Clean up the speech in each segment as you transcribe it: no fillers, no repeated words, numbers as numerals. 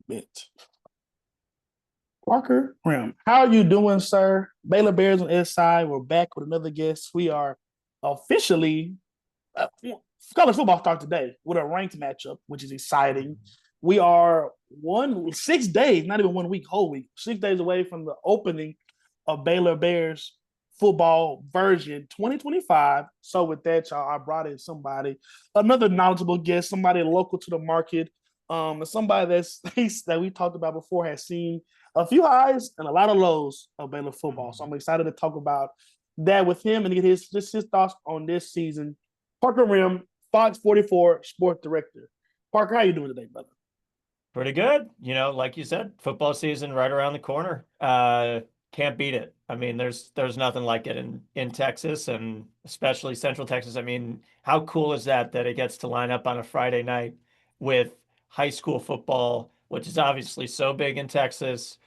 Bit. Parker Rehm, how are you doing, sir? Baylor Bears on S side. We're back with another guest. We are officially college football start today with a ranked matchup, which is exciting. We are 6 days, not even 1 week, whole week, 6 days away from the opening of Baylor Bears football version 2025. So with that, y'all, I brought in another knowledgeable guest, somebody local to the market, somebody that we talked about before has seen a few highs and a lot of lows of Baylor football. So I'm excited to talk about that with him and get his thoughts on this season. Parker Rehm, Fox 44 sports director. Parker, how you doing today, brother? Pretty good. Like you said, football season right around the corner. Can't beat it. I mean, there's nothing like it in Texas and especially Central Texas. I mean, how cool is that it gets to line up on a Friday night with high school football, which is obviously so big in Texas,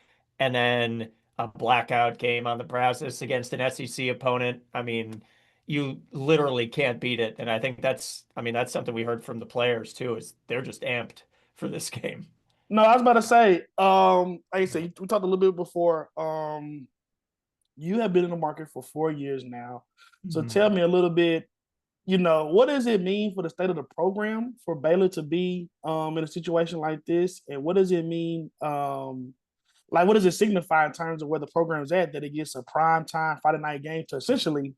and then a blackout game on the Brazos against an SEC opponent. I mean, you literally can't beat it. And I think that's something we heard from the players too, is they're just amped for this game. No, I was about to say, like I said, we talked a little bit before. You have been in the market for 4 years now. So tell Mhm. me a little bit, what does it mean for the state of the program for Baylor to be in a situation like this? And what does it mean? What does it signify in terms of where the program's at that it gets a prime time Friday night game to essentially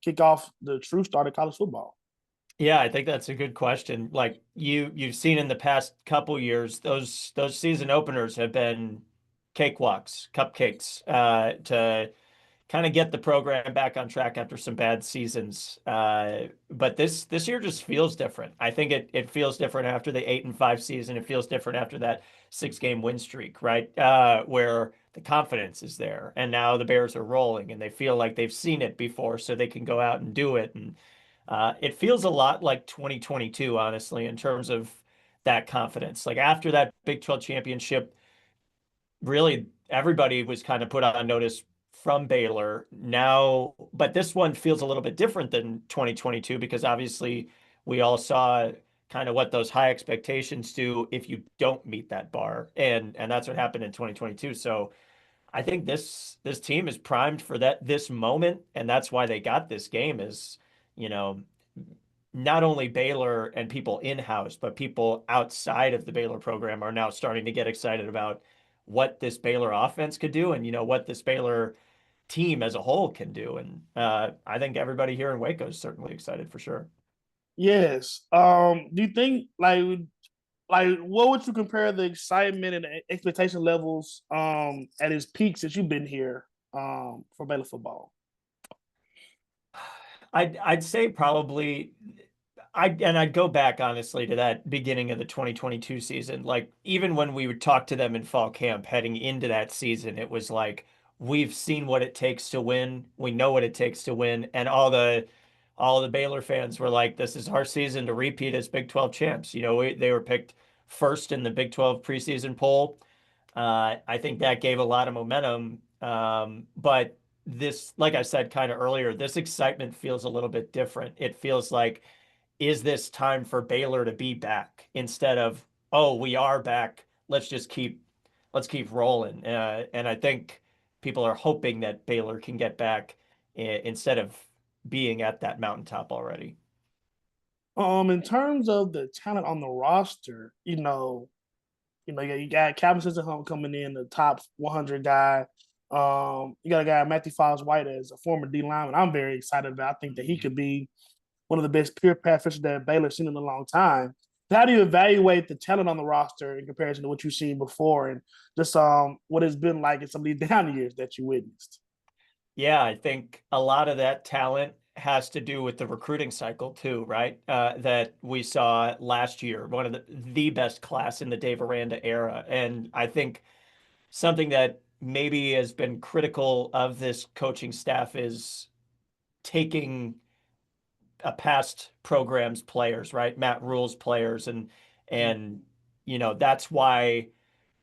kick off the true start of college football? Yeah, I think that's a good question. Like you've seen in the past couple years, those season openers have been cakewalks, cupcakes, to kind of get the program back on track after some bad seasons. But this year just feels different. I think it feels different after the 8-5 season. It feels different after that 6 game win streak, right? Where the confidence is there, and now the Bears are rolling, and they feel like they've seen it before, so they can go out and do it. And it feels a lot like 2022, honestly, in terms of that confidence. Like after that Big 12 championship, really everybody was kind of put on notice from Baylor now, but this one feels a little bit different than 2022 because obviously we all saw kind of what those high expectations do if you don't meet that bar, and that's what happened in 2022. So I think this team is primed for this moment, and that's why they got this game is, you know, not only Baylor and people in-house, but people outside of the Baylor program are now starting to get excited about what this Baylor offense could do and what this Baylor team as a whole can do. And I think everybody here in Waco is certainly excited for sure. Yes. Do you think what would you compare the excitement and expectation levels at its peak since you've been here for Baylor football? I'd say probably I'd go back honestly to that beginning of the 2022 season. Like even when we would talk to them in fall camp heading into that season, it was like we've seen what it takes to win. We know what it takes to win. And all the Baylor fans were like, this is our season to repeat as Big 12 champs. They were picked first in the Big 12 preseason poll. I think that gave a lot of momentum. But this, like I said kind of earlier, this excitement feels a little bit different. It feels like, is this time for Baylor to be back instead of, oh, we are back. Let's keep rolling. And I think people are hoping that Baylor can get back instead of being at that mountaintop already. In terms of the talent on the roster, you got Calvin Sisselham coming in, the top 100 guy. You got a guy Matthew Fox White as a former D lineman. I'm very excited about. I think that he could be one of the best pure pass fishers that Baylor's seen in a long time. How do you evaluate the talent on the roster in comparison to what you've seen before, and just what it's been like in some of these down years that you witnessed? Yeah, I think a lot of that talent has to do with the recruiting cycle too, right? That we saw last year, one of the best class in the Dave Aranda era. And I think something that maybe has been critical of this coaching staff is taking a past program's players, right? Matt Rule's players, and that's why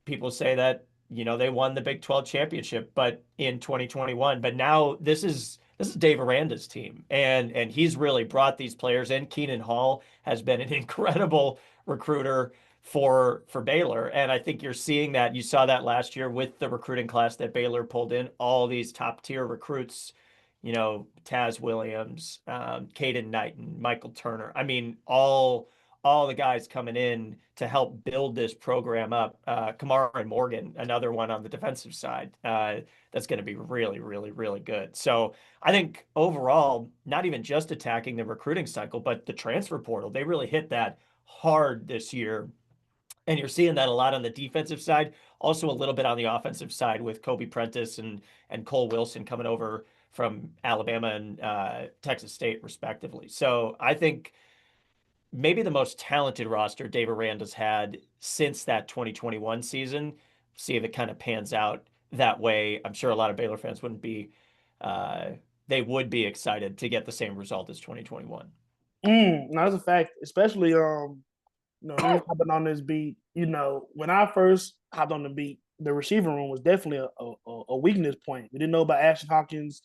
people say that they won the Big 12 championship, but in 2021. But now this is Dave Aranda's team, and he's really brought these players in. Keenan Hall has been an incredible recruiter. for Baylor. And I think you're seeing that. You saw that last year with the recruiting class that Baylor pulled in, all these top tier recruits, Taz Williams, Caden Knighton, Michael Turner. I mean, all the guys coming in to help build this program up. Kamara and Morgan, another one on the defensive side. That's going to be really, really, really good. So I think overall, not even just attacking the recruiting cycle, but the transfer portal, they really hit that hard this year. And you're seeing that a lot on the defensive side, also a little bit on the offensive side with Kobe Prentice and Cole Wilson coming over from Alabama and Texas State, respectively. So I think maybe the most talented roster Dave Aranda's had since that 2021 season. See if it kind of pans out that way. I'm sure a lot of Baylor fans wouldn't be, they would be excited to get the same result as 2021. No, that's a fact, especially me hopping on this beat. When I first hopped on the beat, the receiver room was definitely a weakness point. We didn't know about Ashton Hawkins.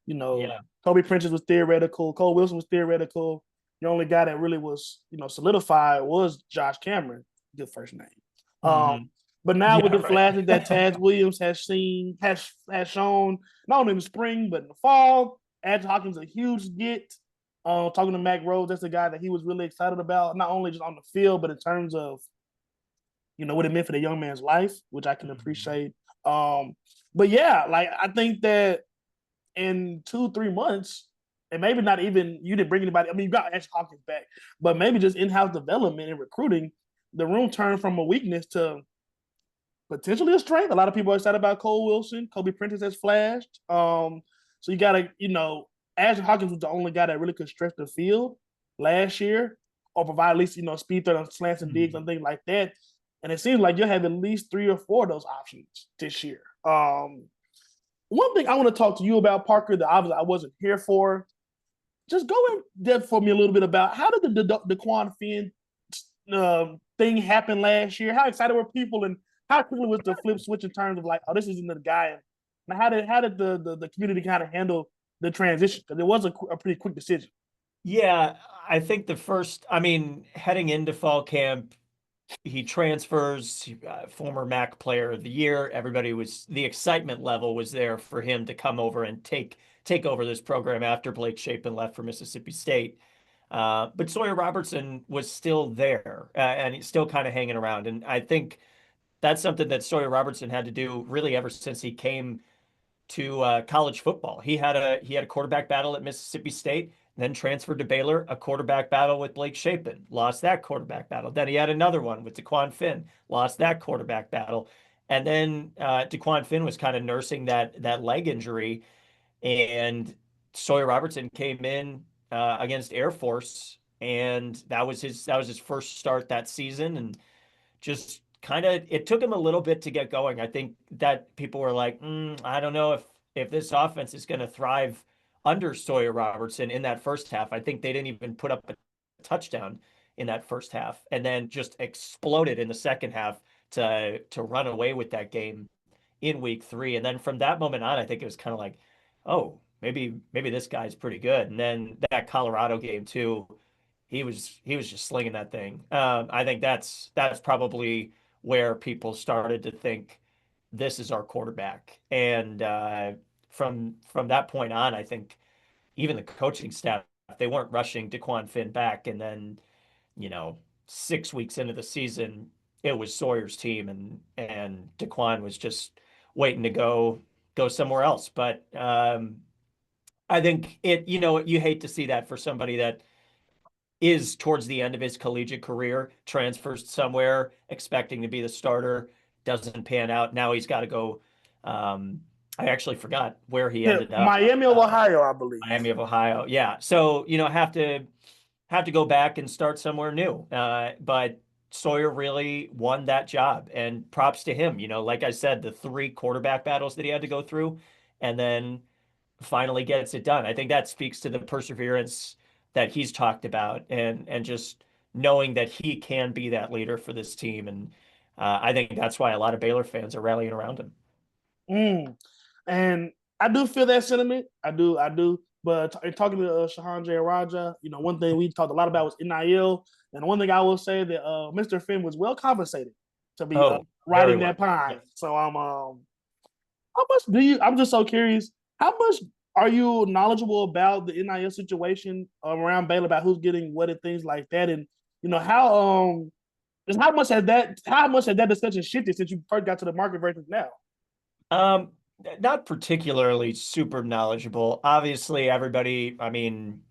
Yeah. Kobe Prentice was theoretical. Cole Wilson was theoretical. The only guy that really was, solidified was Josh Cameron, good first name. Mhm. But now with the right. flashes that Taz Williams has shown, not only in the spring but in the fall, Ashton Hawkins a huge get. Talking to Mac Rose, that's the guy that he was really excited about, not only just on the field, but in terms of, what it meant for the young man's life, which I can appreciate. But yeah, like I think that in 2-3 months, and maybe not even you didn't bring anybody. I mean, you got Ashton Hawkins back, but maybe just in-house development and recruiting, the room turned from a weakness to potentially a strength. A lot of people are excited about Cole Wilson. Kobe Prentice has flashed. So you gotta, Ashton Hawkins was the only guy that really could stretch the field last year or provide at least, speed threat on slants and digs and things like that. And it seems like you'll have at least 3 or 4 of those options this year. One thing I want to talk to you about, Parker, that obviously I wasn't here for. Just go in depth for me a little bit about how did the Daquan Finn thing happen last year? How excited were people, and how quickly was the flip switch in terms of like, oh, this isn't the guy? And how did the community kind of handle the transition? Because it was a pretty quick decision. Yeah, I think heading into fall camp, he transfers, former MAC player of the year. The excitement level was there for him to come over and take over this program after Blake Shapen left for Mississippi State. But Sawyer Robertson was still there, and he's still kind of hanging around. And I think that's something that Sawyer Robertson had to do really ever since he came to college football. He had a quarterback battle at Mississippi State, then transferred to Baylor, a quarterback battle with Blake Shapen, lost that quarterback battle. Then he had another one with Daquan Finn, lost that quarterback battle. And then Daquan Finn was kind of nursing that leg injury, and Sawyer Robertson came in against Air Force, and that was his first start that season, and just kind of it took him a little bit to get going. I think that people were like, I don't know if this offense is going to thrive under Sawyer Robertson in that first half. I think they didn't even put up a touchdown in that first half, and then just exploded in the second half to run away with that game in week 3. And then from that moment on, I think it was kind of like, oh, maybe this guy's pretty good. And then that Colorado game too, he was just slinging that thing. I think that's probably where people started to think this is our quarterback. And from that point on, I think even the coaching staff, they weren't rushing Daquan Finn back. And then 6 weeks into the season, it was Sawyer's team, and Daquan was just waiting to go somewhere else. But I think you hate to see that for somebody that is towards the end of his collegiate career, transfers somewhere expecting to be the starter, doesn't pan out. Now he's got to go. I actually forgot where he Yeah, ended up. Miami of Ohio, I believe. Miami of Ohio. Yeah. So, have to go back and start somewhere new. But Sawyer really won that job, and props to him. Like I said, the 3 quarterback battles that he had to go through, and then finally gets it done. I think that speaks to the perseverance that he's talked about, and just knowing that he can be that leader for this team. And I think that's why a lot of Baylor fans are rallying around him. Mm. And I do feel that sentiment. I do. But talking to Shahan J. Raja, one thing we talked a lot about was NIL. And one thing I will say that Mr. Finn was well compensated to be Oh, very riding well. that pine. Yeah. So how much do you? I'm just so curious. How much are you knowledgeable about the NIL situation around Baylor about who's getting what and things like that? And just how much has that discussion shifted since you first got to the market versus now? Um, Not particularly super knowledgeable. Obviously, I mean,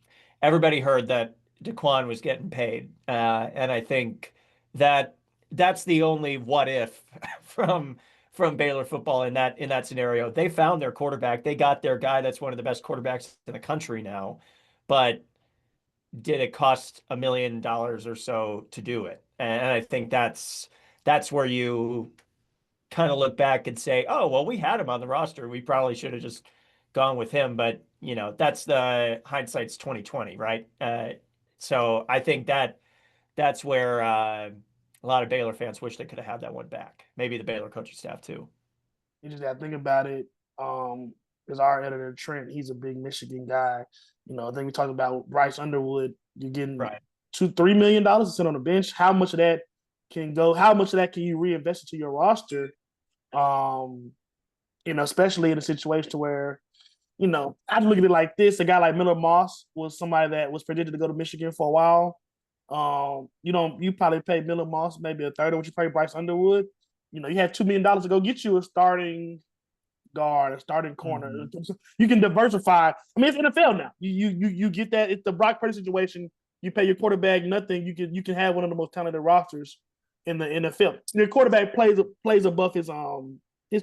everybody heard that DeQuan was getting paid. And I think that that's the only what if from Baylor football in that scenario. They found their quarterback. They got their guy that's one of the best quarterbacks in the country now. But did it cost $1 million or so to do it? And I think that's where you kind of look back and say, oh, well, we had him on the roster. We probably should have just gone with him. But, that's the hindsight's 2020, right? So I think that's where a lot of Baylor fans wish they could have had that one back. Maybe the Baylor coaching staff too. You just got to think about it. Because our editor Trent, he's a big Michigan guy. I think we talked about Bryce Underwood. You're getting Right. $2-3 million to sit on the bench. How much of that can go? How much of that can you reinvest into your roster? Um, especially in a situation where I look at it like this: a guy like Miller Moss was somebody that was predicted to go to Michigan for a while. You probably pay Miller Moss maybe a third of what you pay Bryce Underwood. You had $2 million to go get you a starting guard, a starting corner. Mhm. You can diversify. I mean, it's NFL now. You get that. It's the Brock Purdy situation. You pay your quarterback nothing. You can have one of the most talented rosters in the NFL. Your quarterback plays above his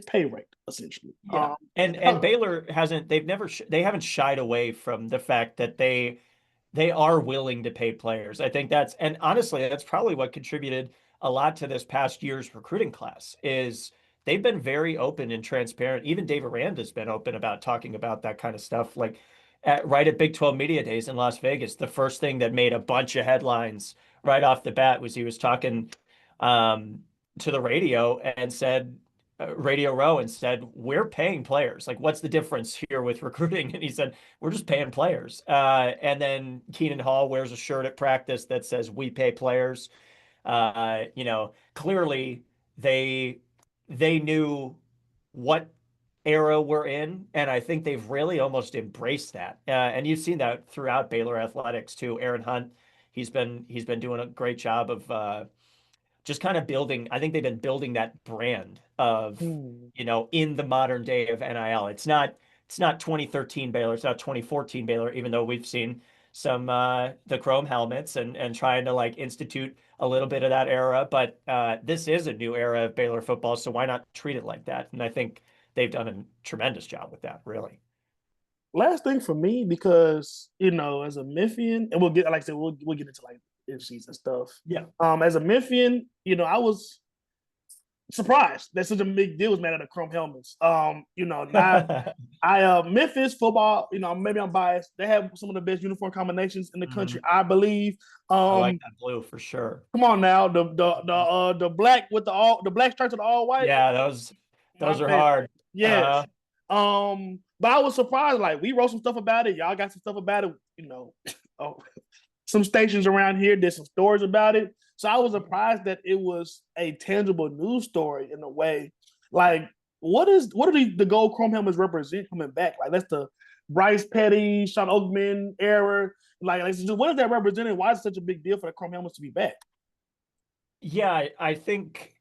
pay rate essentially. Yeah. And Baylor hasn't they haven't shied away from the fact that they are willing to pay players. I think and honestly, that's probably what contributed a lot to this past year's recruiting class is they've been very open and transparent. Even Dave Aranda has been open about talking about that kind of stuff. Like right at Big 12 Media Days in Las Vegas, the first thing that made a bunch of headlines right off the bat was he was talking um, to the radio and said, Radio Row and said, we're paying players. Like, what's the difference here with recruiting? And he said, we're just paying players. And then Keenan Hall wears a shirt at practice that says, we pay players. Clearly they knew what era we're in, and I think they've really almost embraced that. And you've seen that throughout Baylor athletics too. Aaron Hunt, he's been doing a great job of just kind of building. I think they've been building that brand of, Hmm. in the modern day of NIL. It's not 2013 Baylor, it's not 2014 Baylor, even though we've seen some the chrome helmets and trying to like institute a little bit of that era. But this is a new era of Baylor football, so why not treat it like that? And I think they've done a tremendous job with that, really. Last thing for me, because as a Memphian, and we'll get like I said, we'll get into like issues and stuff. Yeah. As a Memphian, I was surprised that such a big deal was made out of chrome helmets. Now Memphis football, maybe I'm biased. They have some of the best uniform combinations in the country, Mhm. I believe. I like that blue for sure. Come on now, the black with the black stripes with the all white, Yeah, my those are favorite. hard. Yes. But I was surprised. Like we wrote some stuff about it. Y'all got some stuff about it. Oh, some stations around here did some stories about it. So I was surprised that it was a tangible news story in a way. Like, what do the gold chrome helmets represent coming back? Like, that's the Bryce Petty, Sean Oakman era. Like, what does that represent? And why is it such a big deal for the chrome helmets to be back? Yeah, I think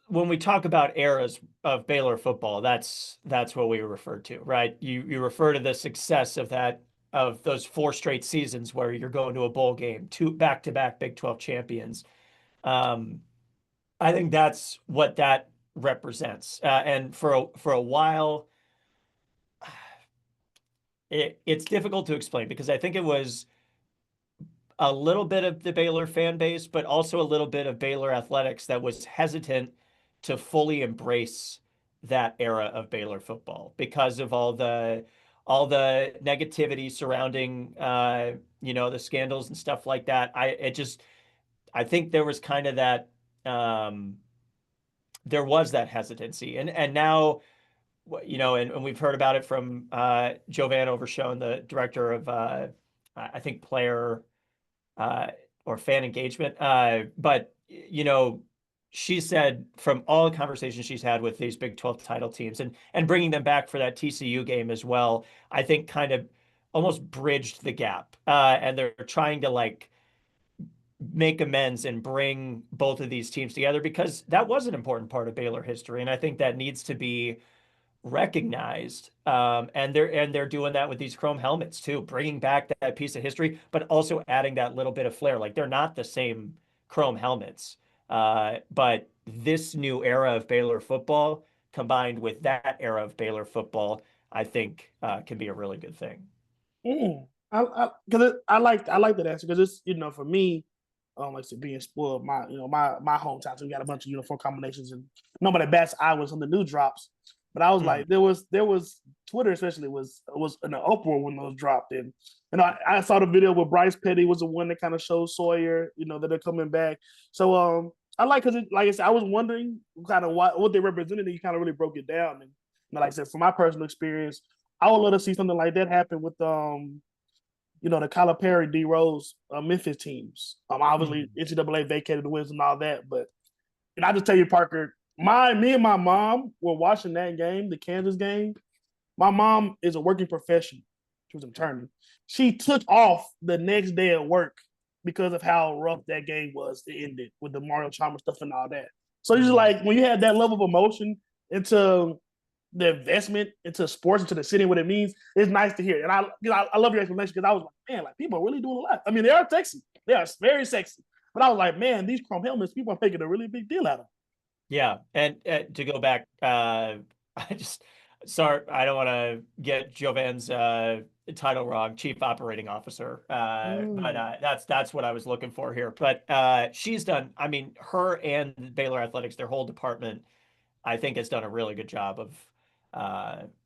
when we talk about eras of Baylor football, that's what we refer to, right? You refer to the success of those four straight seasons where you're going to a bowl game, two back-to-back Big 12 champions. Um, I think that's what that represents. And for a while, it's difficult to explain because I think it was a little bit of the Baylor fan base, but also a little bit of Baylor athletics that was hesitant to fully embrace that era of Baylor football because of all the negativity surrounding the scandals and stuff like that. I think there was kind of that there was that hesitancy. And now and we've heard about it from Jovan Overshone, the director of I think player uh, or fan engagement. But she said from all the conversations she's had with these Big 12 title teams and bringing them back for that TCU game as well, I think kind of almost bridged the gap. And they're trying to like make amends and bring both of these teams together because that was an important part of Baylor history, and I think that needs to be recognized. And they're doing that with these chrome helmets too, bringing back that piece of history, but also adding that little bit of flair. Like they're not the same chrome helmets, but this new era of Baylor football combined with that era of Baylor football, I think can be a really good thing. Because I like that answer because it's for me, like I said, being spoiled, my hometown. So we got a bunch of uniform combinations, and nobody bats I was on the new drops. But I was Mm. like, there was Twitter especially was in an uproar when those dropped, and I saw the video where Bryce Petty was the one that kind of showed Sawyer, that they're coming back. So I like because like I said, I was wondering kind of what they represented, and you kind of really broke it down. And like I said, from my personal experience, I would love to see something like that happen with the Calipari, D Rose, Memphis teams. Obviously Mm. NCAA vacated the wins and all that, but I just tell you, Parker, me and my mom were watching that game, the Kansas game. My mom is a working professional. She was an attorney. She took off the next day at work because of how rough that game was to end it with the Mario Chalmers stuff and all that. So it's just Mm. like when you have that level of emotion into the investment into sports, into the city, what it means, it's nice to hear. And I love your explanation because I was like, man, like people are really doing a lot. I mean, they are sexy. They are very sexy. But I was like, man, these chrome helmets, people are making a really big deal out of them. Yeah, and to go back, I just sorry, I don't want to get Jovan's title wrong, Chief Operating Officer, but Mm. that's what I was looking for here. But she's done, I mean, her and Baylor Athletics, their whole department, I think has done a really good job of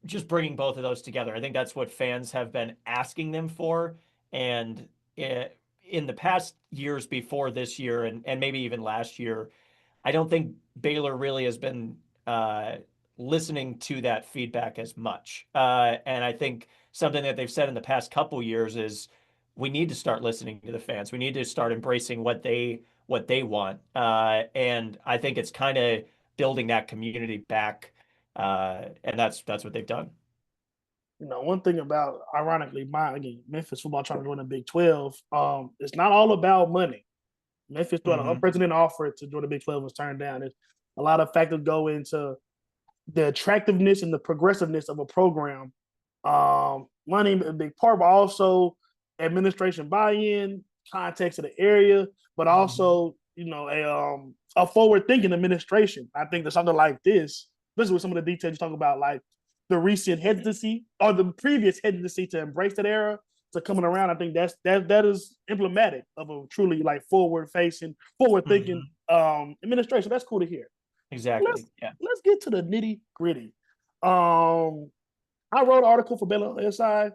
just bringing both of those together. I think that's what fans have been asking them for, and in the past years before this year, and maybe even last year. I don't think Baylor really has been listening to that feedback as much. And I think something that they've said in the past couple years is we need to start listening to the fans. We need to start embracing what they want. And I think it's kind of building that community back. And that's what they've done. One thing about ironically, again, Memphis football trying to join the Big 12, it's not all about money. Memphis threw out an Hmm. unprecedented offer to join the Big 12 was turned down. There's a lot of factors go into the attractiveness and the progressiveness of a program. Money a big part, but also administration buy-in, context of the area, but Hmm. also a forward-thinking administration. I think that something like this, especially with some of the details you talk about, like the recent hesitancy or the previous hesitancy to embrace that era to coming around. I think that is emblematic of a truly like forward-facing, forward-thinking Hmm. administration. That's cool to hear. Let's Exactly. Yeah. let's get to the nitty gritty. Um, I wrote an article for Baylor SI.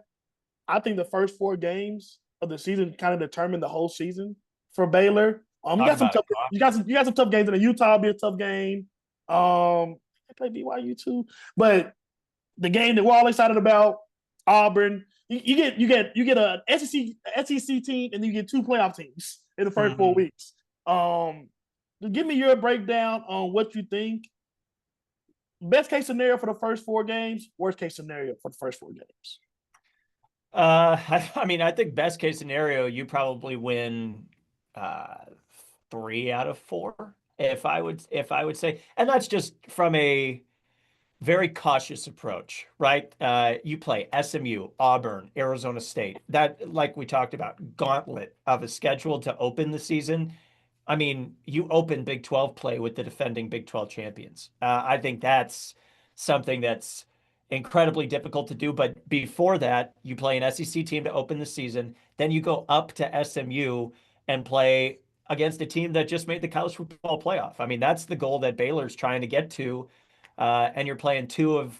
I think the first four games of the season kind of determined the whole season for Baylor. You Talk got some about tough, it. you got some tough games in the Utah. Will be a tough game. They play BYU too, but the game that we're all excited about, Auburn. You get a SEC team, and then you get two playoff teams in the first four Hmm. weeks. Um, Give me your breakdown on what you think. Best case scenario for the first four games. Worst case scenario for the first four games. I mean, I think best case scenario, you probably win uh 3 out of 4, if I would say, and that's just from a very cautious approach, right? You play SMU, Auburn, Arizona State. That, like we talked about, gauntlet of a schedule to open the season. I mean, you open Big 12 play with the defending Big 12 champions. I think that's something that's incredibly difficult to do. But before that, you play an SEC team to open the season. Then you go up to SMU and play against a team that just made the college football playoff. I mean, that's the goal that Baylor's trying to get to. And you're playing two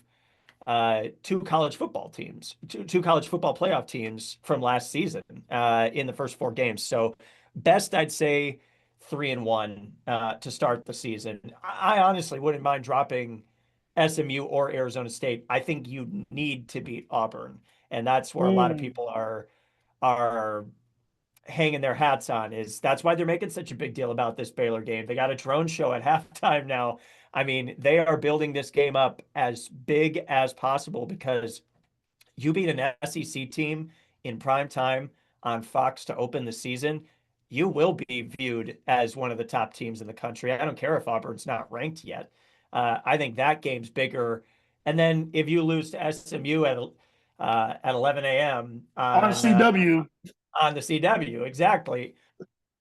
college football teams, two college football playoff teams from last season in the first 4 games. So best I'd say 3-1 to start the season. I honestly wouldn't mind dropping SMU or Arizona State. I think you need to beat Auburn, and that's where a lot of Mm. people are hanging their hats on. Is that's why they're making such a big deal about this Baylor game. They got a drone show at halftime now. I mean, they are building this game up as big as possible because you beat an SEC team in prime time on Fox to open the season, you will be viewed as one of the top teams in the country. I don't care if Auburn's not ranked yet. I think that game's bigger. And then if you lose to SMU at 11 a.m. On CW. On the CW, exactly.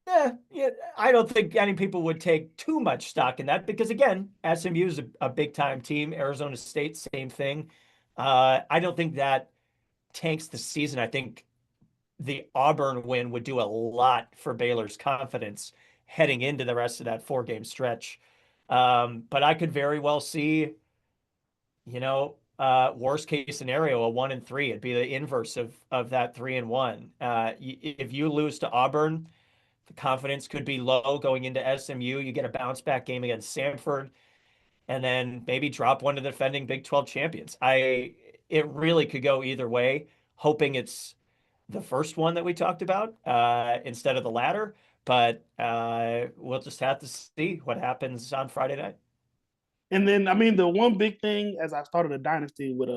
Yeah, I don't think any people would take too much stock in that because again, SMU is a big time team. Arizona State, same thing. I don't think that tanks the season. I think the Auburn win would do a lot for Baylor's confidence heading into the rest of that 4 game stretch. But I could very well see, worst case scenario, a 1-3. It'd be the inverse of that 3-1. If you lose to Auburn, the confidence could be low going into SMU. You get a bounce back game against Samford, and then maybe drop one to the defending Big 12 champions. It really could go either way, hoping it's the first one that we talked about instead of the latter. But we'll just have to see what happens on Friday night. And then, I mean, the one big thing as I started a dynasty with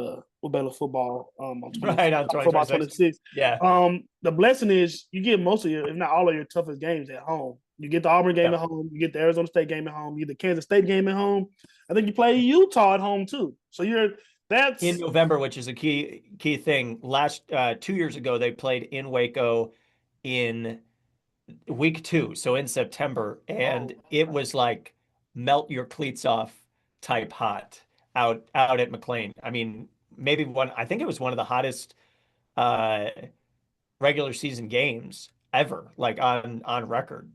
Baylor football on 20, Right on football 2026. 26. Yeah. The blessing is you get most of your, if not all of your toughest games at home. You get the Auburn game Yep. at home, you get the Arizona State game at home, you get the Kansas State game at home. I think you play Utah at home too. So In that's November, which is a key thing. Last 2 years ago, they played in Waco in week 2, so in September, and oh, it was like melt your cleats off type hot out at McLean. I mean, maybe one. I think it was one of the hottest uh, regular season games ever, like on record.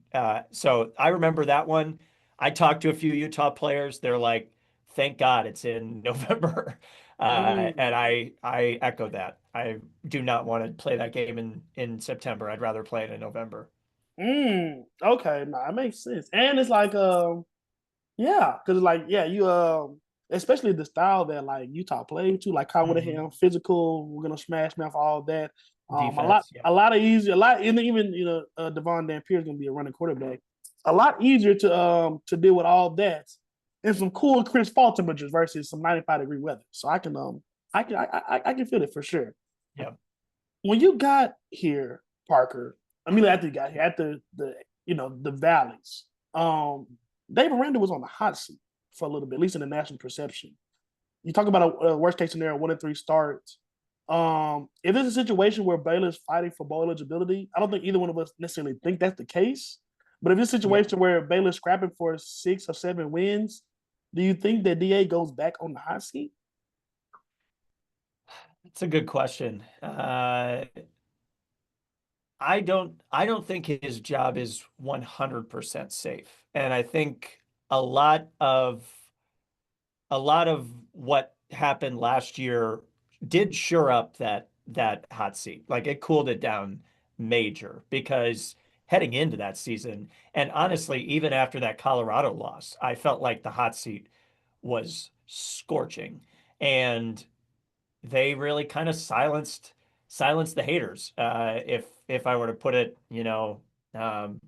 So I remember that one. I talked to a few Utah players. They're like, "Thank God it's in November," mm, and I echo that. I do not want to play that game in September. I'd rather play it in November. okay, nah, it makes sense. And it's like yeah, because like you especially the style that like Utah played to, like Kyle Mhm. Whittingham, physical. We're gonna smash mouth all that. Defense, yeah. A lot of easier, a lot, and even Devon Dampier is gonna be a running quarterback. A lot easier to deal with all that and some cool crisp fall temperatures versus some 95-degree weather. So I can feel it for sure. Yeah. When you got here, Parker, I mean after you got here, at the valleys, Dave Aranda was on the hot seat for a little bit, at least in the national perception. You talk about a worst case scenario, 1-3 starts. If it's a situation where Baylor's fighting for bowl eligibility, I don't think either one of us necessarily think that's the case. But if it's a Yeah. situation where Baylor's scrapping for 6 or 7 wins, do you think that DA goes back on the hot seat? It's a good question. I don't think his job is 100% safe. And I think a lot of a lot of what happened last year did shore up that hot seat. Like it cooled it down major because heading into that season, and honestly, even after that Colorado loss, I felt like the hot seat was scorching. And they really kind of silenced the haters. If I were to put it,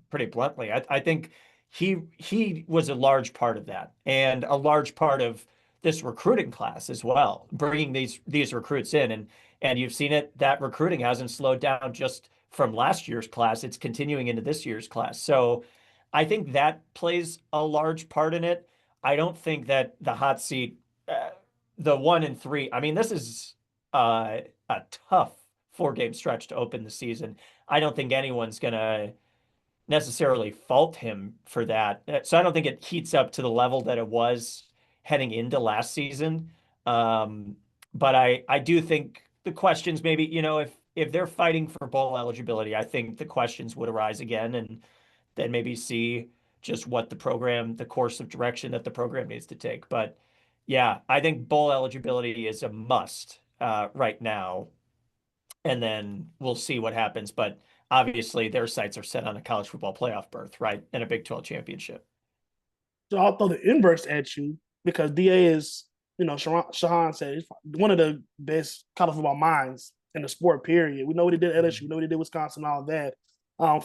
pretty bluntly, I think he was a large part of that, and a large part of this recruiting class as well, bringing these recruits in, and you've seen it. That recruiting hasn't slowed down just from last year's class; it's continuing into this year's class. So, I think that plays a large part in it. I don't think that the hot seat. The 1-3. I mean, this is a tough 4 game stretch to open the season. I don't think anyone's gonna necessarily fault him for that. So I don't think it heats up to the level that it was heading into last season. Um, but I do think the questions maybe, if they're fighting for bowl eligibility, I think the questions would arise again and then maybe see just what the course of direction that the program needs to take. But yeah, I think bowl eligibility is a must right now, and then we'll see what happens. But obviously, their sights are set on a college football playoff berth, right, and a Big 12 championship. So I'll throw the inverse at you because DA is Shahan said, he's one of the best college football minds in the sport, period. We know what he did at LSU. We know what he did at Wisconsin, all that.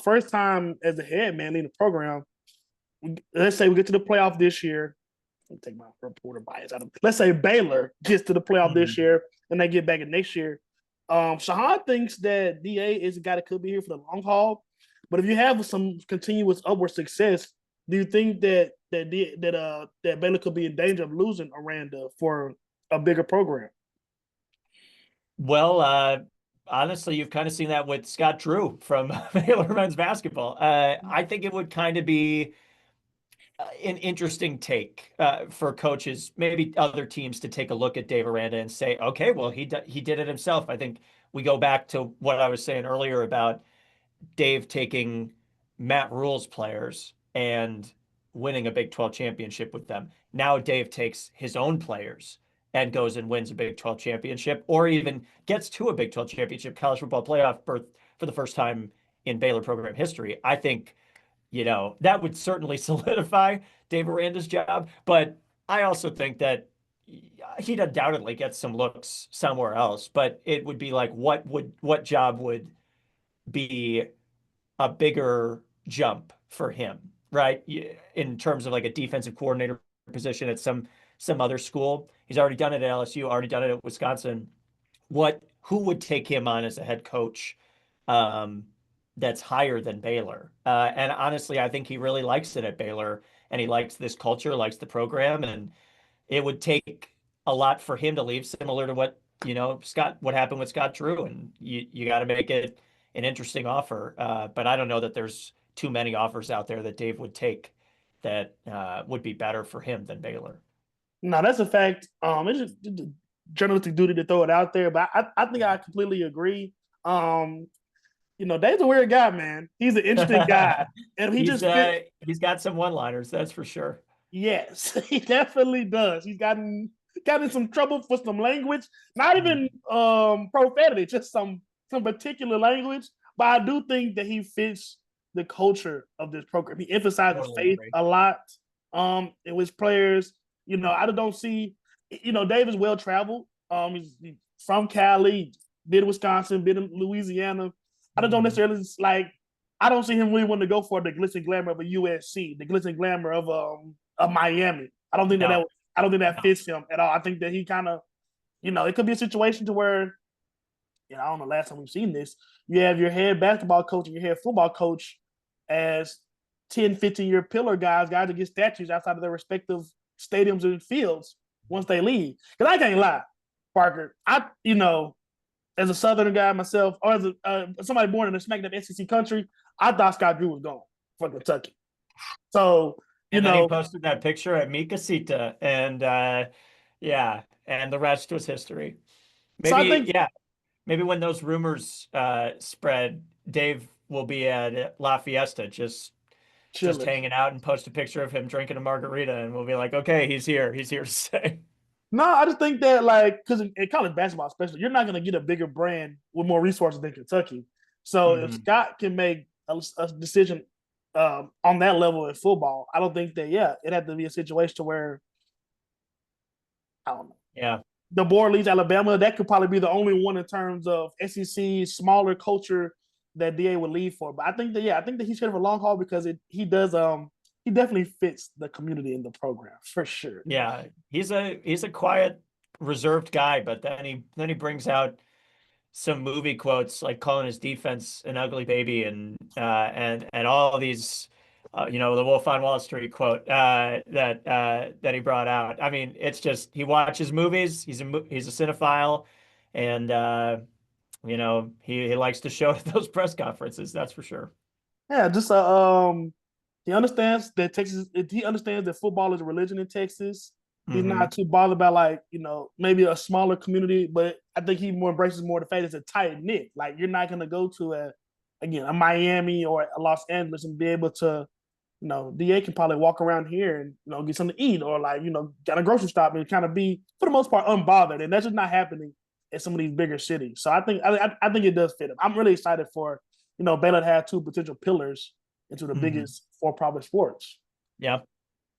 First time as the head man leading the program. Let's say we get to the playoff this year. Let me take my reporter bias out of it. Let's say Baylor gets to the playoff this year and they get back in next year. Shahan thinks that DA is a guy that could be here for the long haul. But if you have some continuous upward success, do you think that Baylor could be in danger of losing Aranda for a bigger program? Well, honestly, you've kind of seen that with Scott Drew from Baylor men's basketball. I think it would kind of be an interesting take for coaches, maybe other teams, to take a look at Dave Aranda and say, okay, well, he did it himself. I think we go back to what I was saying earlier about Dave taking Matt Rule's players and winning a Big 12 championship with them. Now Dave takes his own players and goes and wins a Big 12 championship, or even gets to a Big 12 championship college football playoff berth for the first time in Baylor program history. I think, that would certainly solidify Dave Aranda's job. But I also think that he'd undoubtedly get some looks somewhere else. But it would be like, what job would be a bigger jump for him, right? In terms of like a defensive coordinator position at some other school. He's already done it at LSU, already done it at Wisconsin. Who would take him on as a head coach that's higher than Baylor? And honestly, I think he really likes it at Baylor, and he likes this culture, likes the program, and it would take a lot for him to leave, similar to what happened with Scott Drew, and you got to make it an interesting offer. But I don't know that there's too many offers out there that Dave would take that would be better for him than Baylor. No, that's a fact. It's just journalistic duty to throw it out there, but I think I completely agree. Dave's a weird guy, man. He's an interesting guy, and he's got some one-liners, that's for sure. Yes, he definitely does. He's gotten in some trouble for some language, not even profanity, just some particular language. But I do think that he fits the culture of this program. He emphasizes faith a lot. In his players, I don't see. Dave is well traveled. He's from Cali, been in Wisconsin, been in Louisiana. I don't necessarily I don't see him really wanting to go for the glitz and glamour of a USC, the glitz and glamour of Miami. I don't think that fits him at all. I think that he kind of, it could be a situation to where, I don't know, last time we've seen this, you have your head basketball coach and your head football coach as 10, 15-year pillar guys that get statues outside of their respective stadiums and fields once they leave. Because I can't lie, Parker, as a Southern guy myself, or as somebody born in a smack dab SEC country, I thought Scott Drew was gone for Kentucky. So, then he posted that picture at Mi Casita, and and the rest was history. Maybe when those rumors spread, Dave will be at La Fiesta, just hanging out, and post a picture of him drinking a margarita, and we'll be like, okay, he's here to stay. No, I just think that, because in college basketball especially, you're not going to get a bigger brand with more resources than Kentucky. So if Scott can make a decision on that level in football, I don't think that, it had to be a situation to where, I don't know. Yeah. The board leads Alabama. That could probably be the only one in terms of SEC, smaller culture that DA would leave for. But I think that he's here for a long haul because he definitely fits the community in the program for sure. Yeah, he's a quiet, reserved guy, but then he brings out some movie quotes, like calling his defense an ugly baby, and all these, the Wolf on Wall Street quote that he brought out. I mean, it's just, he watches movies. He's a cinephile, and he likes to show at those press conferences. That's for sure. Yeah, just he understands that Texas. He understands that football is a religion in Texas. He's not too bothered about maybe a smaller community, but I think he embraces more the fact it's a tight knit. Like, you're not going to go to a Miami or a Los Angeles and be able to, DA can probably walk around here and get something to eat, or get a grocery stop and kind of be, for the most part, unbothered. And that's just not happening in some of these bigger cities. So I think it does fit him. I'm really excited for Baylor to have two potential pillars into the biggest four private sports. Yeah.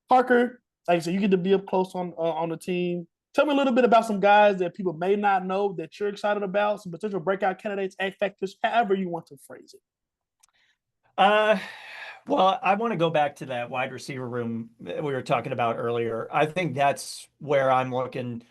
Parker, like I said, you get to be up close on the team. Tell me a little bit about some guys that people may not know that you're excited about, some potential breakout candidates, X factors, however you want to phrase it. Uh, well, I want to go back to that wide receiver room that we were talking about earlier. I think that's where I'm looking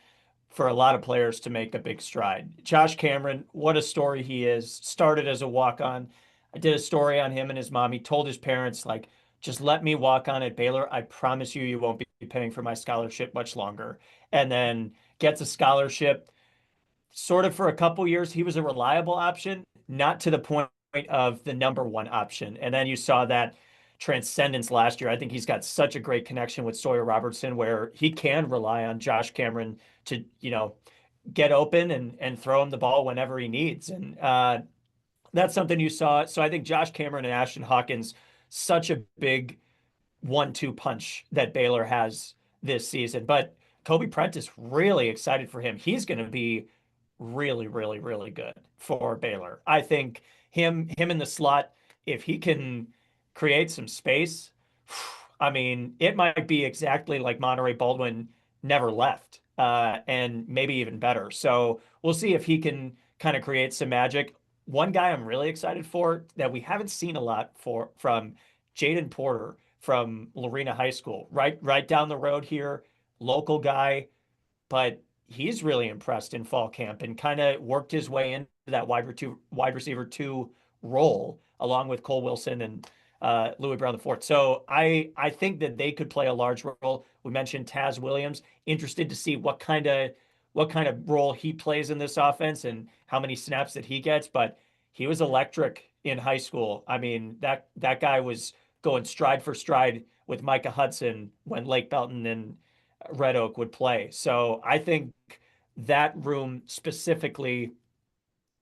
for a lot of players to make a big stride. Josh Cameron, what a story he is. Started as a walk-on. I did a story on him and his mom. He told his parents, like, just let me walk on at Baylor. I promise you, you won't be paying for my scholarship much longer. And then gets a scholarship sort of for a couple years, he was a reliable option, not to the point of the number one option. And then you saw that transcendence last year. I think he's got such a great connection with Sawyer Robertson where he can rely on Josh Cameron to, get open and throw him the ball whenever he needs. And that's something you saw. So I think Josh Cameron and Ashton Hawkins, such a big 1-2 punch that Baylor has this season. But Kobe Prentice, really excited for him. He's going to be really, really, really good for Baylor. I think him in the slot, if he can create some space, I mean, it might be exactly like Monterey Baldwin never left, and maybe even better. So we'll see if he can kind of create some magic. One guy I'm really excited for that we haven't seen a lot from Jaden Porter from Lorena High School, right down the road here, local guy, but he's really impressed in fall camp and kind of worked his way into that wide receiver two role along with Cole Wilson and Louis Brown the fourth. So I think that they could play a large role. We mentioned Taz Williams. Interested to see what kind of role he plays in this offense and how many snaps that he gets. But he was electric in high school. I mean, that guy was going stride for stride with Micah Hudson when Lake Belton and Red Oak would play. So I think that room specifically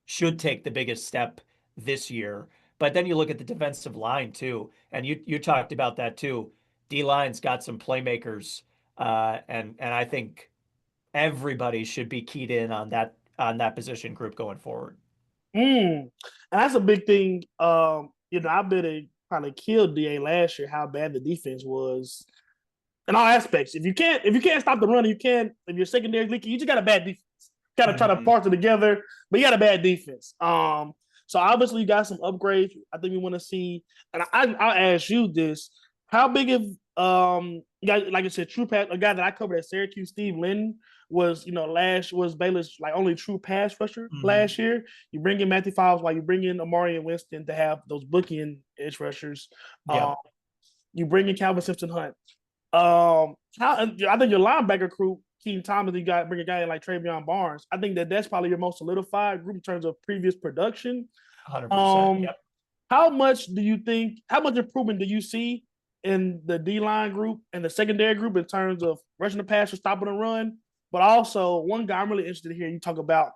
should take the biggest step this year. But then you look at the defensive line too, and you talked about that too. D line's got some playmakers, and I think everybody should be keyed in on that position group going forward. And that's a big thing. I bet it kind of killed DA last year how bad the defense was in all aspects. If you can't stop the run, you can. If your secondary leaky, you just got a bad defense. Got to try to Mhm. parse it together, but you got a bad defense. So obviously you got some upgrades. I think we want to see, and I'll ask you this: how big of like I said, true pass, a guy that I covered at Syracuse, Steve Linton was was Baylor's like only true pass rusher Mhm. last year. You bring in Matthew Files while you bring in Amari and Winston to have those bookend edge rushers. Um, Yep. you bring in Calvin Simpson Hunt. How I think your linebacker crew, Keaton Thomas, you got bring a guy in like Travion Barnes. I think that's probably your most solidified group in terms of previous production. 100%. Um, Yep. how much do you think? How much improvement do you see in the D line group and the secondary group in terms of rushing the passer, stopping the run? But also, one guy I'm really interested to hear you talk about: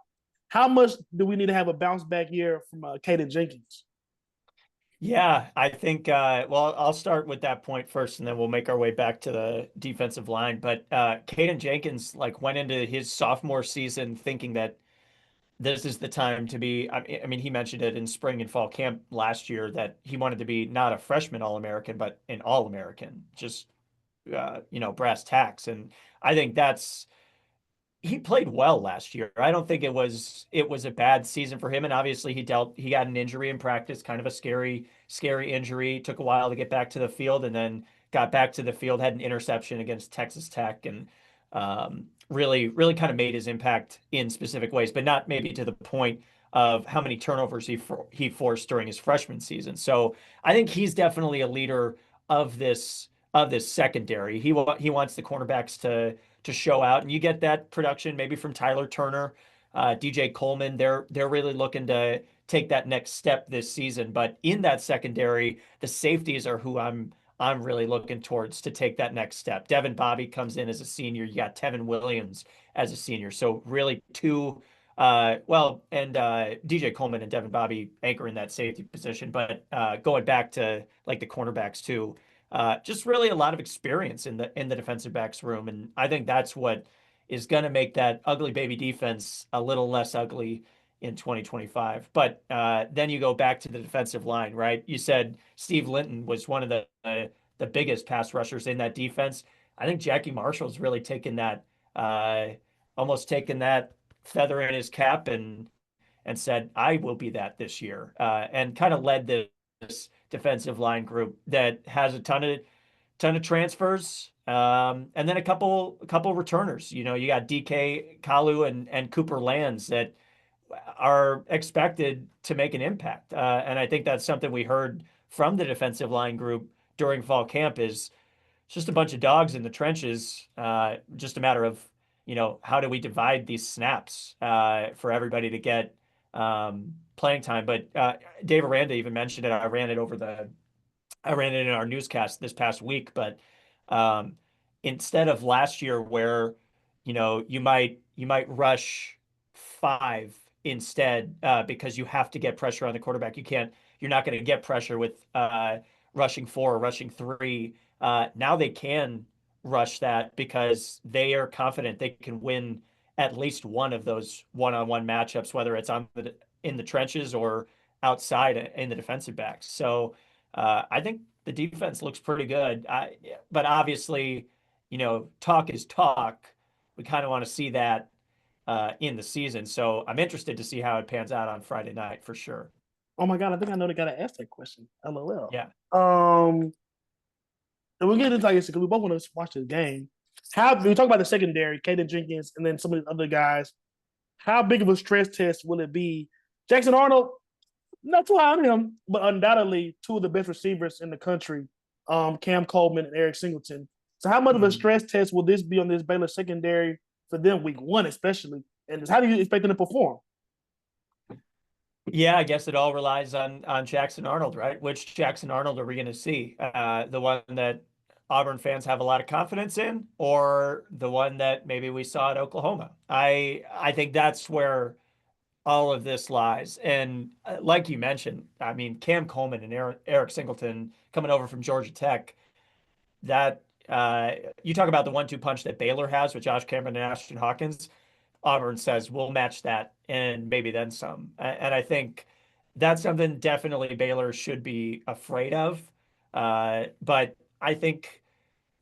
how much do we need to have a bounce back year from Caden Jenkins? Yeah, I think, well, I'll start with that point first, and then we'll make our way back to the defensive line. But Caden Jenkins like went into his sophomore season thinking that this is the time to be. I mean, he mentioned it in spring and fall camp last year that he wanted to be not a freshman All-American, but an All-American, just brass tacks. And I think he played well last year. I don't think it was a bad season for him. And obviously he got an injury in practice, kind of a scary injury. Took a while to get back to the field and then got back to the field, had an interception against Texas Tech and really, really kind of made his impact in specific ways, but not maybe to the point of how many turnovers he forced during his freshman season. So I think he's definitely a leader of this secondary. He wants the cornerbacks to show out, and you get that production maybe from Tyler Turner, DJ Coleman. They're really looking to take that next step this season. But in that secondary, the safeties are who I'm really looking towards to take that next step. Devin Bobby comes in as a senior. You got Tevin Williams as a senior. So really two, and DJ Coleman and Devin Bobby anchor in that safety position. But going back to like the cornerbacks too, just really a lot of experience in the defensive backs room, and I think that's what is going to make that ugly baby defense a little less ugly in 2025. But then you go back to the defensive line, right? You said Steve Linton was one of the biggest pass rushers in that defense. I think Jackie Marshall's really taken that almost taken that feather in his cap and said, I will be that this year, and kind of led this defensive line group that has a ton of transfers, and then a couple returners. You know, you got DK Kalu and Cooper Lands that are expected to make an impact, and I think that's something we heard from the defensive line group during fall camp is it's just a bunch of dogs in the trenches. Just a matter of, how do we divide these snaps for everybody to get playing time. But Dave Aranda even mentioned it. I ran it in our newscast this past week, but um, instead of last year where, you might rush five instead because you have to get pressure on the quarterback. You're not going to get pressure with rushing four or rushing three. Now they can rush that because they are confident they can win at least one of those one-on-one matchups, whether it's in the trenches or outside in the defensive backs. So I think the defense looks pretty good. But obviously, talk is talk. We kind of want to see that in the season. So I'm interested to see how it pans out on Friday night for sure. Oh my god, I think I know they gotta ask that question. LOL. Yeah. And we'll get into this because we both want to watch this game. How we talk about the secondary, Caden Jenkins, and then some of the other guys. How big of a stress test will it be? Jackson Arnold, not too high on him, but undoubtedly two of the best receivers in the country, Cam Coleman and Eric Singleton. So how much of a stress test will this be on this Baylor secondary for them week one, especially? And how do you expect them to perform? Yeah, I guess it all relies on Jackson Arnold, right? Which Jackson Arnold are we going to see? The one that Auburn fans have a lot of confidence in, or the one that maybe we saw at Oklahoma? I think that's where all of this lies. And like you mentioned, I mean, Cam Coleman and Eric Singleton coming over from Georgia Tech, that you talk about the 1-2 punch that Baylor has with Josh Cameron and Ashton Hawkins. Auburn says we'll match that and maybe then some. And I think that's something definitely Baylor should be afraid of. But I think,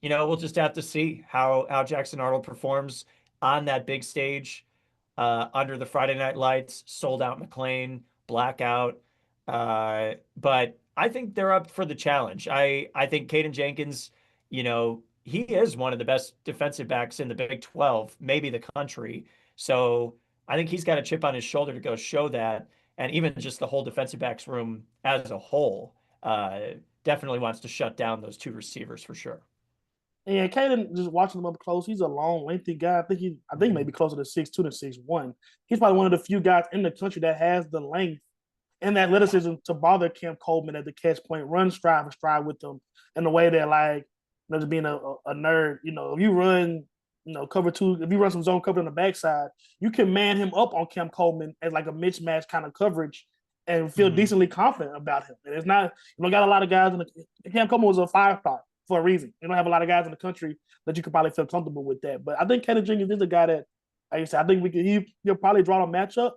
we'll just have to see how Jackson Arnold performs on that big stage under the Friday Night Lights, sold out McLean, blackout. But I think they're up for the challenge. I think Caden Jenkins, he is one of the best defensive backs in the Big 12, maybe the country. So I think he's got a chip on his shoulder to go show that. And even just the whole defensive backs room as a whole definitely wants to shut down those two receivers for sure. And Caden, just watching him up close, he's a long, lengthy guy. I think maybe closer to 6'2" than 6'1". He's probably one of the few guys in the country that has the length and the athleticism to bother Cam Coleman at the catch point, run stride for stride with them in a way that, like, just being a nerd, if you run, cover two, if you run some zone cover on the backside, you can man him up on Cam Coleman as like a mismatch kind of coverage and feel decently confident about him. And it's not, got a lot of guys Cam Coleman was a 5-star for a reason. You don't have a lot of guys in the country that you could probably feel comfortable with that. But I think Caden Jenkins is a guy that, like you said, I think he'll probably draw a matchup.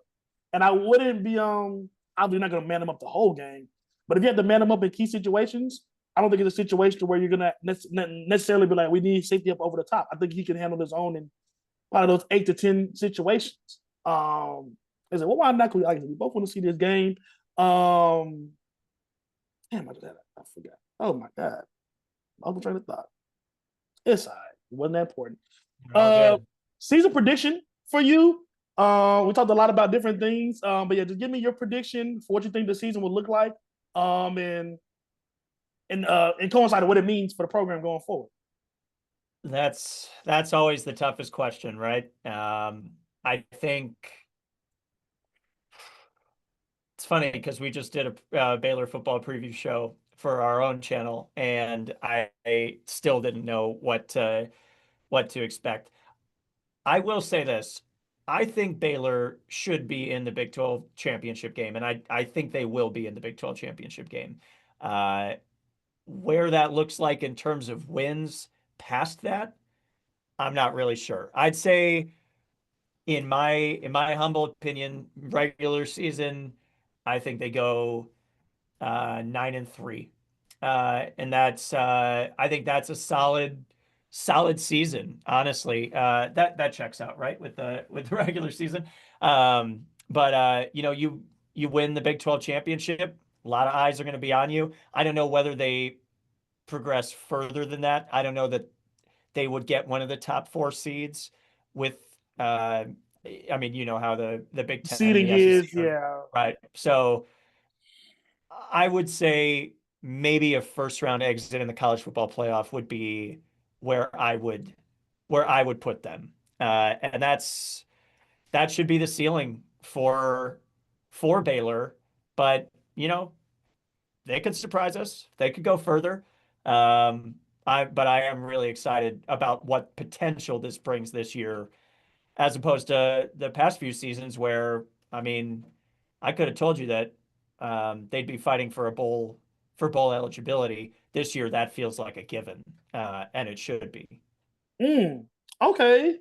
And I wouldn't be obviously not going to man him up the whole game. But if you have to man him up in key situations, I don't think it's a situation where you're going to necessarily be like, we need safety up over the top. I think he can handle his own in probably those 8 to 10 situations. Is it what why not? Like, we both want to see this game. Damn, I forgot. Oh my god. I'm trying to thought. It's all right. It wasn't that important. Season prediction for you. We talked a lot about different things. But yeah, just give me your prediction for what you think the season will look like. And coincide with what it means for the program going forward. That's always the toughest question, right? I think it's funny because we just did a Baylor football preview show for our own channel, and I still didn't know what to expect. I will say this. I think Baylor should be in the Big 12 championship game, and I think they will be in the Big 12 championship game. Where that looks like in terms of wins past that, I'm not really sure. I'd say in my humble opinion, regular season, I think they go 9-3. And that's I think that's a solid solid season, honestly. That checks out, right, with the regular season. But you win the Big 12 championship. A lot of eyes are going to be on you. I don't know whether they progress further than that. I don't know that they would get one of the top four seeds with I mean, you know how the Big Ten and Seating the SEC is, are, yeah. right? So I would say maybe a first round exit in the college football playoff would be where I would where I would put them. And that should be the ceiling for Baylor. But they could surprise us. They could go further. Um, but I am really excited about what potential this brings this year, as opposed to the past few seasons where, I mean, I could have told you that they'd be fighting for bowl eligibility. This year, that feels like a given, and it should be. Mm, okay.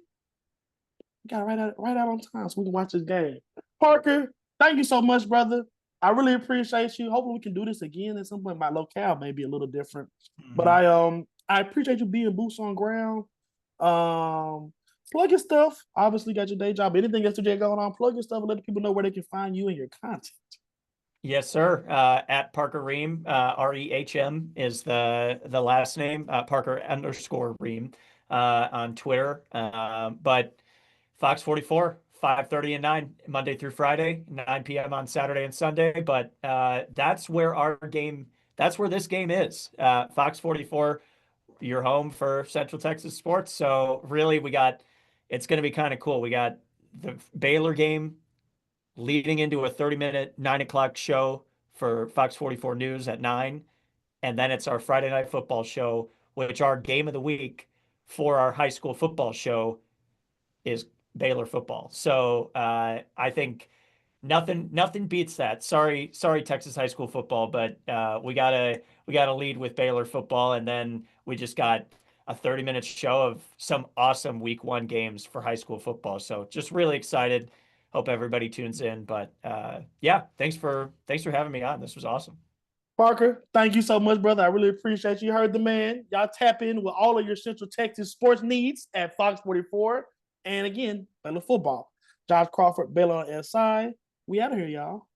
Got right out on time so we can watch this game. Parker, thank you so much, brother. I really appreciate you. Hopefully we can do this again at some point. My locale may be a little different. But Mhm. I appreciate you being boots on ground. Plug your stuff. Obviously got your day job. Anything else today going on, plug your stuff and let the people know where they can find you and your content. Yes, sir. At Parker Rehm, Rehm is the last name. Parker_Rehm on Twitter. But Fox 44, 5:30 and 9, Monday through Friday, 9 p.m. on Saturday and Sunday. But that's where this game is. Fox 44, your home for Central Texas sports. So really, it's going to be kind of cool. We got the Baylor game leading into a 30-minute 9 o'clock show for Fox 44 News at 9. And then it's our Friday Night Football show, which our game of the week for our high school football show is Baylor football. So I think nothing beats that. Sorry, Texas high school football, but we gotta lead with Baylor football, and then we just got a 30-minute show of some awesome week one games for high school football. So just really excited. Hope everybody tunes in. But yeah, thanks for having me on. This was awesome. Parker, thank you so much, brother. I really appreciate you. You heard the man. Y'all tap in with all of your Central Texas sports needs at Fox 44. And again, Baylor football. Josh Crawford, Baylor on SI. We out of here, y'all.